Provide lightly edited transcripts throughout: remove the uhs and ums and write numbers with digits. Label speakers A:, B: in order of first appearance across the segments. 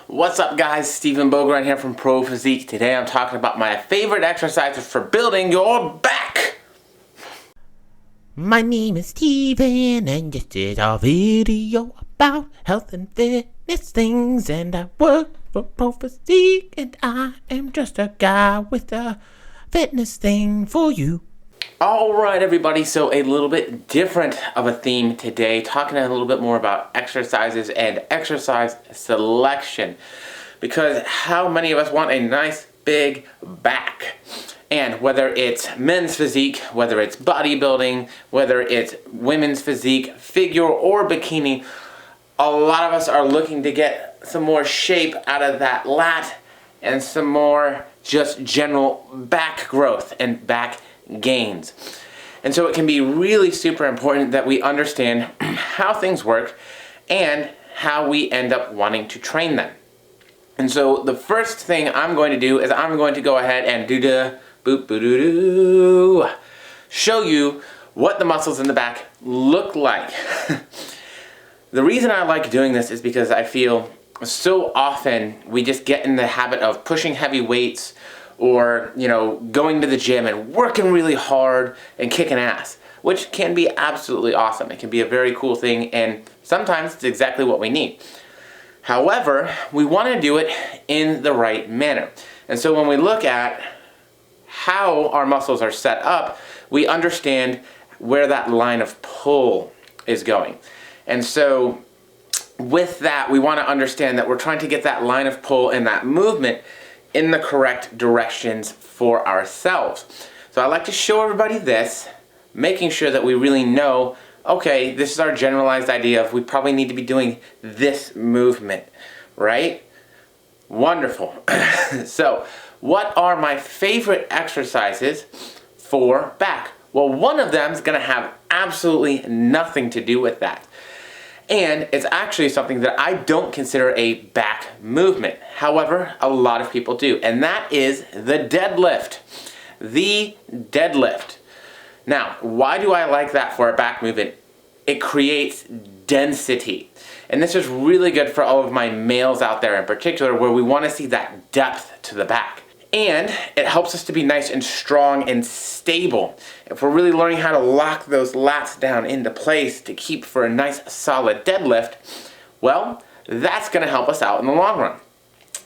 A: What's up guys, Stephen Bogran here from Pro Physique. Today I'm talking about my favorite exercises for building your back.
B: My name is Steven and this is our video about health and fitness things, and I work for Pro Physique and I am just a guy with a fitness thing for you.
A: Alright everybody, so a little bit different of a theme today, talking a little bit more about exercises and exercise selection. Because how many of us want a nice big back? And whether it's men's physique, whether it's bodybuilding, whether it's women's physique, figure or bikini, a lot of us are looking to get some more shape out of that lat and some more just general back growth and back gains. And so it can be really super important that we understand how things work and how we end up wanting to train them. And so the first thing I'm going to do is I'm going to go ahead and show you what the muscles in the back look like. The reason I like doing this is because I feel so often we just get in the habit of pushing heavy weights or, going to the gym and working really hard and kicking ass, which can be absolutely awesome. It can be a very cool thing, and sometimes it's exactly what we need. However, we want to do it in the right manner. And so when we look at how our muscles are set up, we understand where that line of pull is going. And so with that, we want to understand that we're trying to get that line of pull and that movement in the correct directions for ourselves. So I like to show everybody this, making sure that we really know, okay, this is our generalized idea of we probably need to be doing this movement, right? Wonderful. So what are my favorite exercises for back? Well, one of them is going to have absolutely nothing to do with that. And it's actually something that I don't consider a back movement. However, a lot of people do. And that is the deadlift. The deadlift. Now, why do I like that for a back movement? It creates density. And this is really good for all of my males out there in particular, where we want to see that depth to the back. And it helps us to be nice and strong and stable. If we're really learning how to lock those lats down into place to keep for a nice solid deadlift, well, that's going to help us out in the long run.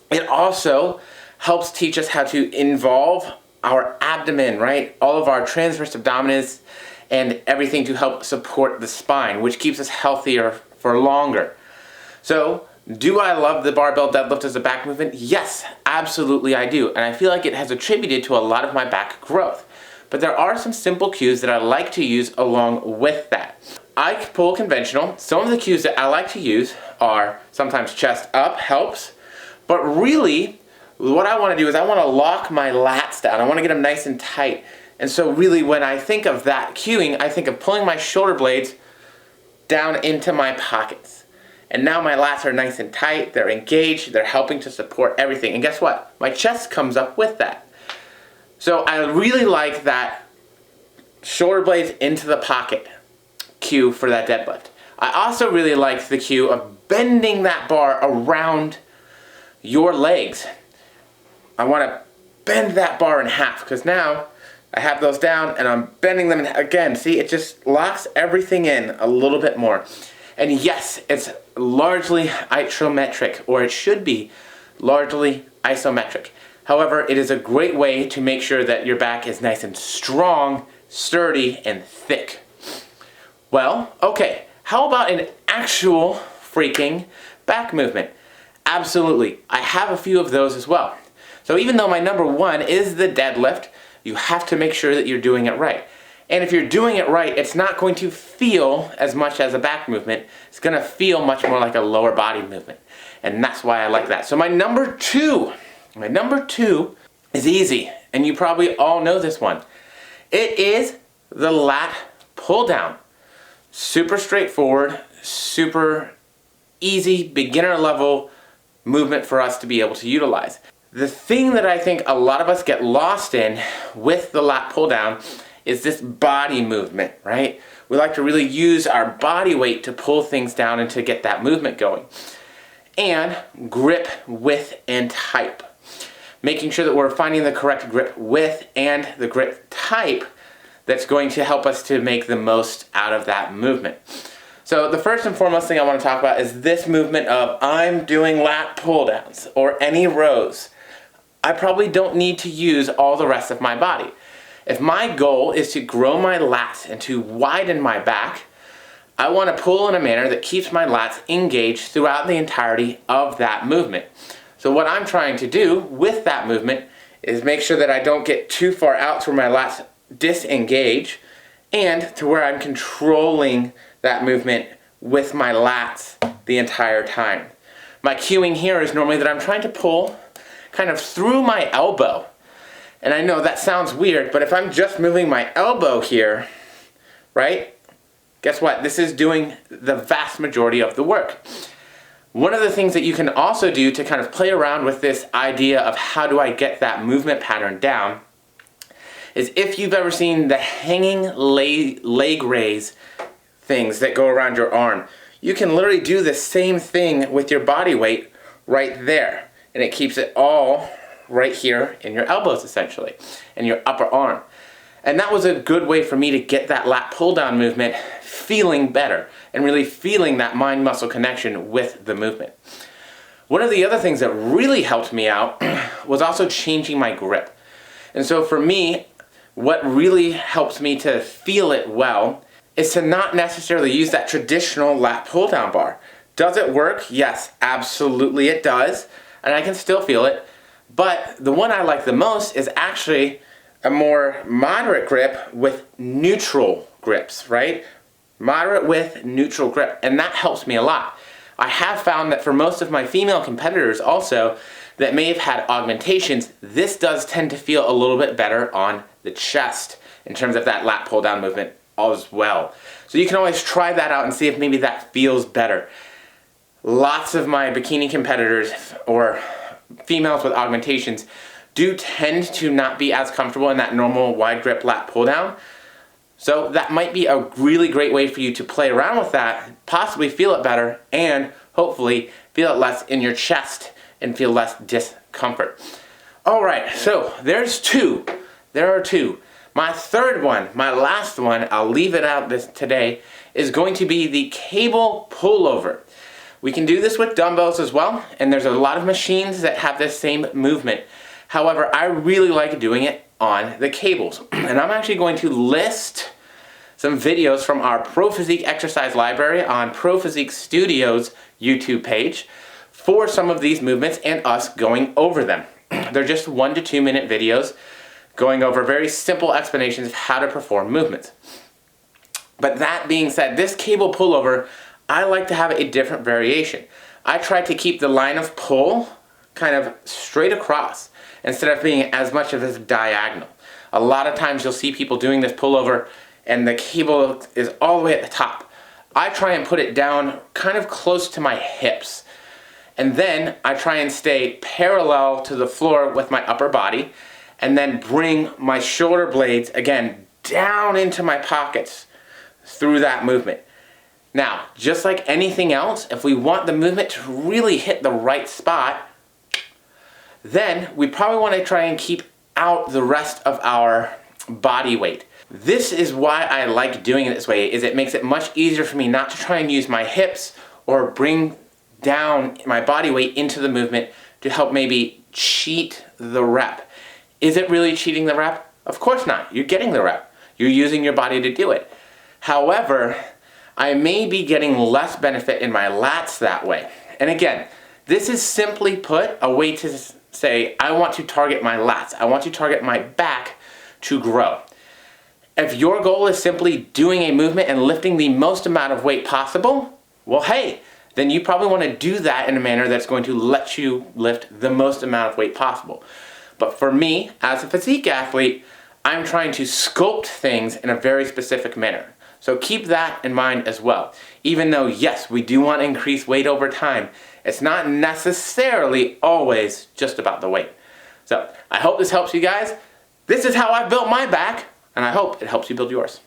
A: It also helps teach us how to involve our abdomen, right? All of our transverse abdominis and everything to help support the spine, which keeps us healthier for longer. So, do I love the barbell deadlift as a back movement? Yes, absolutely I do. And I feel like it has attributed to a lot of my back growth. But there are some simple cues that I like to use along with that. I pull conventional. Some of the cues that I like to use are sometimes chest up helps. But really, what I want to do is I want to lock my lats down. I want to get them nice and tight. And so really when I think of that cueing, I think of pulling my shoulder blades down into my pockets. And now my lats are nice and tight, they're engaged, they're helping to support everything. And guess what? My chest comes up with that. So I really like that shoulder blades into the pocket cue for that deadlift. I also really like the cue of bending that bar around your legs. I want to bend that bar in half because now I have those down and I'm bending them again. See, it just locks everything in a little bit more. And yes, it's largely isometric, or it should be largely isometric. However, it is a great way to make sure that your back is nice and strong, sturdy, and thick. Well, okay, how about an actual freaking back movement? Absolutely, I have a few of those as well. So even though my number one is the deadlift, you have to make sure that you're doing it right. And if you're doing it right, it's not going to feel as much as a back movement. It's going to feel much more like a lower body movement. And that's why I like that. So my number two is easy. And you probably all know this one. It is the lat pull down. Super straightforward, super easy, beginner level movement for us to be able to utilize. The thing that I think a lot of us get lost in with the lat pull down is this body movement, right? We like to really use our body weight to pull things down and to get that movement going. and grip width and type. Making sure that we're finding the correct grip width and the grip type that's going to help us to make the most out of that movement. So the first and foremost thing I want to talk about is this movement of I'm doing lat pull downs or any rows. I probably don't need to use all the rest of my body. If my goal is to grow my lats and to widen my back, I want to pull in a manner that keeps my lats engaged throughout the entirety of that movement. So what I'm trying to do with that movement is make sure that I don't get too far out to where my lats disengage and to where I'm controlling that movement with my lats the entire time. My cueing here is normally that I'm trying to pull kind of through my elbow. And I know that sounds weird, but if I'm just moving my elbow here, right? Guess what? This is doing the vast majority of the work. One of the things that you can also do to kind of play around with this idea of how do I get that movement pattern down is if you've ever seen the hanging leg raise things that go around your arm. You can literally do the same thing with your body weight right there. And it keeps it all right here in your elbows essentially, and your upper arm. And that was a good way for me to get that lat pull down movement feeling better and really feeling that mind muscle connection with the movement. One of the other things that really helped me out was also changing my grip. And so for me, what really helps me to feel it well is to not necessarily use that traditional lat pull down bar. Does it work? Yes, absolutely it does. And I can still feel it. But the one I like the most is actually a more moderate grip with neutral grips, right? Moderate with neutral grip. And that helps me a lot. I have found that for most of my female competitors also that may have had augmentations, this does tend to feel a little bit better on the chest in terms of that lat pull down movement as well. So you can always try that out and see if maybe that feels better. Lots of my bikini competitors or females with augmentations do tend to not be as comfortable in that normal wide grip lat pull down. So that might be a really great way for you to play around with that, possibly feel it better, and hopefully feel it less in your chest and feel less discomfort. All right, so there's two. There are two. My third one, my last one, I'll leave it out today, is going to be the cable pullover. We can do this with dumbbells as well, and there's a lot of machines that have this same movement. However, I really like doing it on the cables. And I'm actually going to list some videos from our Pro Physique exercise library on Pro Physique Studio's YouTube page for some of these movements and us going over them. They're just 1 to 2 minute videos going over very simple explanations of how to perform movements. But that being said, this cable pullover, I like to have a different variation. I try to keep the line of pull kind of straight across instead of being as much of a diagonal. A lot of times you'll see people doing this pullover and the cable is all the way at the top. I try and put it down kind of close to my hips. And then I try and stay parallel to the floor with my upper body and then bring my shoulder blades, again, down into my pockets through that movement. Now, just like anything else, if we want the movement to really hit the right spot, then we probably want to try and keep out the rest of our body weight. This is why I like doing it this way, is it makes it much easier for me not to try and use my hips or bring down my body weight into the movement to help maybe cheat the rep. Is it really cheating the rep? Of course not. You're getting the rep. You're using your body to do it. However, I may be getting less benefit in my lats that way. And again, this is simply put a way to say, I want to target my lats. I want to target my back to grow. If your goal is simply doing a movement and lifting the most amount of weight possible, well, hey, then you probably want to do that in a manner that's going to let you lift the most amount of weight possible. But for me, as a physique athlete, I'm trying to sculpt things in a very specific manner. So keep that in mind as well. Even though, yes, we do want to increase weight over time, it's not necessarily always just about the weight. So I hope this helps you guys. This is how I built my back, and I hope it helps you build yours.